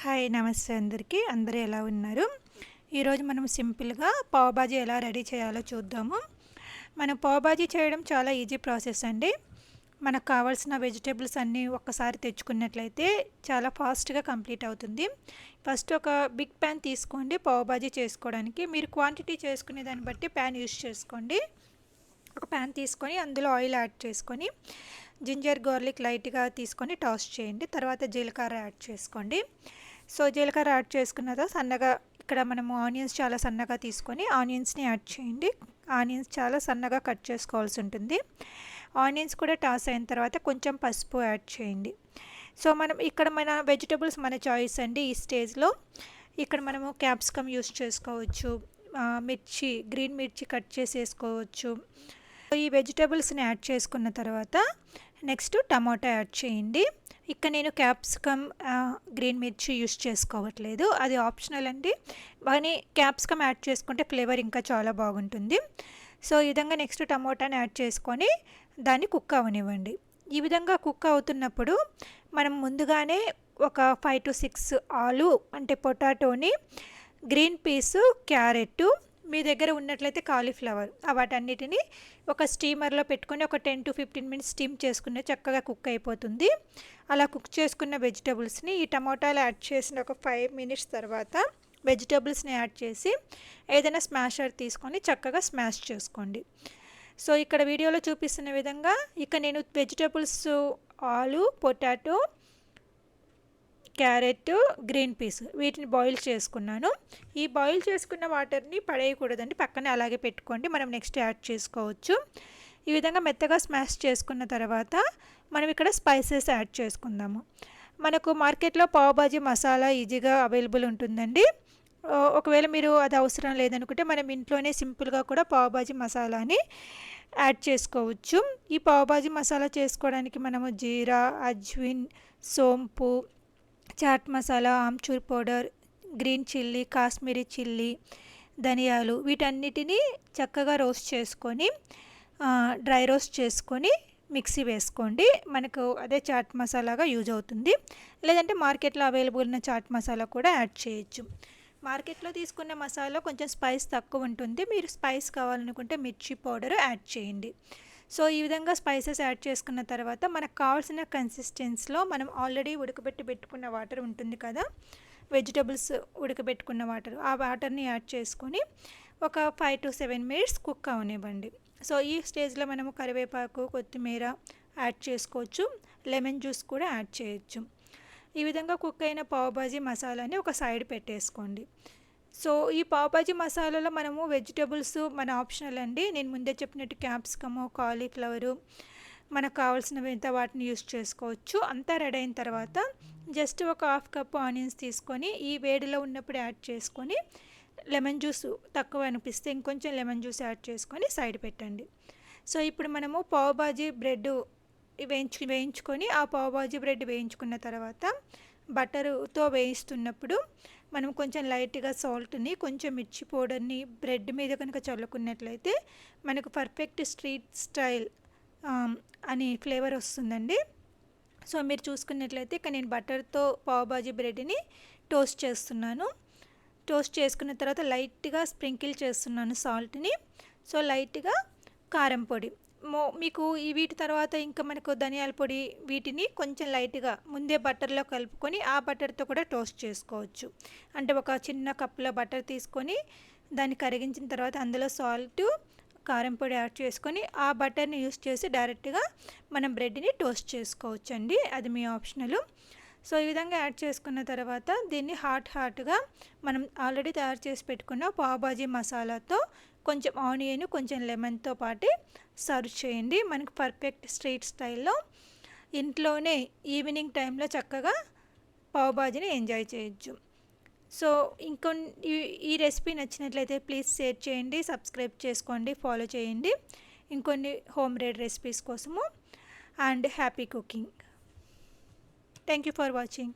Hi నమస్తే అందరికీ. అందరూ ఎలా ఉన్నారు? ఈరోజు మనం సింపుల్గా పావ్ బాజీ ఎలా రెడీ చేయాలో చూద్దాము. మనం పావ్ బాజీ చేయడం చాలా ఈజీ ప్రాసెస్ అండి. మనకు కావాల్సిన వెజిటేబుల్స్ అన్నీ ఒక్కసారి తెచ్చుకున్నట్లయితే చాలా ఫాస్ట్గా కంప్లీట్ అవుతుంది. ఫస్ట్ ఒక బిగ్ ప్యాన్ తీసుకోండి పావ్ బాజీ చేసుకోవడానికి. మీరు క్వాంటిటీ చేసుకునే దాన్ని బట్టి ప్యాన్ యూస్ చేసుకోండి. ఒక ప్యాన్ తీసుకొని అందులో ఆయిల్ యాడ్ చేసుకొని జింజర్ గార్లిక్ లైట్గా తీసుకొని టాస్ చేయండి. తర్వాత జీలకర్ర యాడ్ చేసుకోండి. సో జీలకర్ర యాడ్ చేసుకున్న తర్వాత సన్నగా ఇక్కడ మనము ఆనియన్స్ చాలా సన్నగా తీసుకొని ఆనియన్స్ని యాడ్ చేయండి. ఆనియన్స్ చాలా సన్నగా కట్ చేసుకోవాల్సి ఉంటుంది. ఆనియన్స్ కూడా టాస్ అయిన తర్వాత కొంచెం పసుపు యాడ్ చేయండి. సో మనం ఇక్కడ మన వెజిటబుల్స్ మన చాయిస్ అండి. ఈ స్టేజ్లో ఇక్కడ మనము క్యాప్సికమ్ యూస్ చేసుకోవచ్చు, మిర్చి గ్రీన్ మిర్చి కట్ చేసి వేసుకోవచ్చు. ఈ వెజిటబుల్స్ని యాడ్ చేసుకున్న తర్వాత నెక్స్ట్ టమాటా యాడ్ చేయండి. ఇక్కడ నేను క్యాప్సికమ్ గ్రీన్ మిర్చి యూస్ చేసుకోవట్లేదు, అది ఆప్షనల్ అండి. కానీ క్యాప్సికమ్ యాడ్ చేసుకుంటే ఫ్లేవర్ ఇంకా చాలా బాగుంటుంది. సో ఈ విధంగా నెక్స్ట్ టమాటాని యాడ్ చేసుకొని దాన్ని కుక్ అవనివ్వండి. ఈ విధంగా కుక్ అవుతున్నప్పుడు మనం ముందుగానే ఒక 5 to 6 ఆలు అంటే పొటాటోని, గ్రీన్ పీసు, క్యారెట్, మీ దగ్గర ఉన్నట్లయితే కాలీఫ్లవర్, వాటన్నిటిని ఒక స్టీమర్లో పెట్టుకొని ఒక 10 to 15 minutes స్టీమ్ చేసుకునే చక్కగా కుక్ అయిపోతుంది. అలా కుక్ చేసుకున్న వెజిటబుల్స్ని ఈ టమాటాలు యాడ్ చేసిన ఒక 5 minutes తర్వాత వెజిటబుల్స్ని యాడ్ చేసి ఏదైనా స్మాషర్ తీసుకొని చక్కగా స్మాష్ చేసుకోండి. సో ఇక్కడ వీడియోలో చూపిస్తున్న విధంగా ఇక నేను వెజిటబుల్స్ ఆలు, పొటాటో, క్యారెట్, గ్రీన్ పీస్ వీటిని బాయిల్ చేసుకున్నాను. ఈ బాయిల్ చేసుకున్న వాటర్ని పడేయకూడదండి, పక్కనే అలాగే పెట్టుకోండి, మనం నెక్స్ట్ యాడ్ చేసుకోవచ్చు. ఈ విధంగా మెత్తగా స్మాష్ చేసుకున్న తర్వాత మనం ఇక్కడ స్పైసెస్ యాడ్ చేసుకుందాము. మనకు మార్కెట్లో పావ్ బాజీ మసాలా ఈజీగా అవైలబుల్ ఉంటుందండి. ఒకవేళ మీరు అది అవసరం లేదనుకుంటే మనం ఇంట్లోనే సింపుల్గా కూడా పావ్ బాజీ మసాలాని యాడ్ చేసుకోవచ్చు. ఈ పావ్ బాజీ మసాలా చేసుకోవడానికి మనము జీరా, అజ్విన్, సోంపు, చాట్ మసాలా, ఆమ్చూర్ powder, green chilli, Kashmiri chilli, ధనియాలు వీటన్నిటిని చక్కగా రోస్ట్ చేసుకొని డ్రై రోస్ట్ చేసుకొని మిక్సీ వేసుకోండి. మనకు అదే చాట్ మసాలాగా యూజ్ అవుతుంది. లేదంటే మార్కెట్లో అవైలబుల్ ఉన్న చాట్ మసాలా కూడా యాడ్ చేయొచ్చు. మార్కెట్లో తీసుకున్న మసాలా కొంచెం స్పైస్ తక్కువ ఉంటుంది, మీరు స్పైస్ కావాలనుకుంటే మిర్చి పౌడర్ యాడ్ చేయండి. సో ఈ విధంగా స్పైసెస్ యాడ్ చేసుకున్న తర్వాత మనకు కావాల్సిన కన్సిస్టెన్సీలో మనం ఆల్రెడీ ఉడకబెట్టి పెట్టుకున్న వాటర్ ఉంటుంది కదా, వెజిటబుల్స్ ఉడకబెట్టుకున్న వాటర్, ఆ వాటర్ని యాడ్ చేసుకొని ఒక 5 to 7 minutes కుక్ అవనివ్వండి. సో ఈ స్టేజ్లో మనము కరివేపాకు, కొత్తిమీర యాడ్ చేసుకోవచ్చు, లెమన్ జ్యూస్ కూడా యాడ్ చేయొచ్చు. ఈ విధంగా కుక్ అయిన పావ్ బాజీ మసాలాని ఒక సైడ్ పెట్టేసుకోండి. సో ఈ పావ్ బాజీ మసాలాలో మనము వెజిటబుల్స్ మన ఆప్షనల్ అండి. నేను ముందే చెప్పినట్టు క్యాప్సికము, కాలీఫ్లవరు మనకు కావాల్సినవి వాటిని యూస్ చేసుకోవచ్చు. అంతా రెడీ అయిన తర్వాత జస్ట్ ఒక 1/2 cup ఆనియన్స్ తీసుకొని ఈ వేడిలో ఉన్నప్పుడు యాడ్ చేసుకొని లెమన్ జ్యూస్ తక్కువ అనిపిస్తే ఇంకొంచెం లెమన్ జ్యూస్ యాడ్ చేసుకొని సైడ్ పెట్టండి. సో ఇప్పుడు మనము పావ్ బాజీ బ్రెడ్ వేయించుకొని ఆ పావ్ బాజీ బ్రెడ్ వేయించుకున్న తర్వాత బటర్తో వేయిస్తున్నప్పుడు మనం కొంచెం లైట్గా సాల్ట్ని, కొంచెం మిర్చి పౌడర్ని బ్రెడ్ మీద కనుక చల్లుకున్నట్లయితే మనకు పర్ఫెక్ట్ స్ట్రీట్ స్టైల్ అని ఫ్లేవర్ వస్తుందండి. సో మీరు చూసుకున్నట్లయితే ఇక నేను బటర్తో పావ్ బాజీ బ్రెడ్ని టోస్ట్ చేస్తున్నాను. టోస్ట్ చేసుకున్న తర్వాత లైట్గా స్ప్రింకిల్ చేస్తున్నాను సాల్ట్ని. సో లైట్గా కారం పొడి, మీకు ఈ వీటి తర్వాత ఇంకా మనకు ధనియాల పొడి, వీటిని కొంచెం లైట్గా ముందే బటర్లో కలుపుకొని ఆ బటర్తో కూడా టోస్ట్ చేసుకోవచ్చు. అంటే ఒక చిన్న కప్లో బటర్ తీసుకొని దాన్ని కరిగించిన తర్వాత అందులో సాల్ట్, కారం పొడి యాడ్ చేసుకొని ఆ బటర్ని యూస్ చేసి డైరెక్ట్గా మనం బ్రెడ్ని టోస్ట్ చేసుకోవచ్చు అండి, అది మీ ఆప్షనల్. సో ఈ విధంగా యాడ్ చేసుకున్న తర్వాత దీన్ని హాట్గా మనం ఆల్రెడీ తయారు చేసి పెట్టుకున్న పావ్ బాజీ మసాలాతో కొంచెం ఆనియన్, కొంచెం లెమన్తో పాటు సర్వ్ చేయండి. మనకు పర్ఫెక్ట్ స్ట్రీట్ స్టైల్లో ఇంట్లోనే ఈవినింగ్ టైంలో చక్కగా పావ్ బాజీని ఎంజాయ్ చేయొచ్చు. సో ఈ రెసిపీ నచ్చినట్లయితే ప్లీజ్ షేర్ చేయండి, సబ్స్క్రైబ్ చేసుకోండి, ఫాలో చేయండి ఇంకొన్ని హోమ్ మేడ్ రెసిపీస్ కోసము. And happy cooking. Thank you for watching.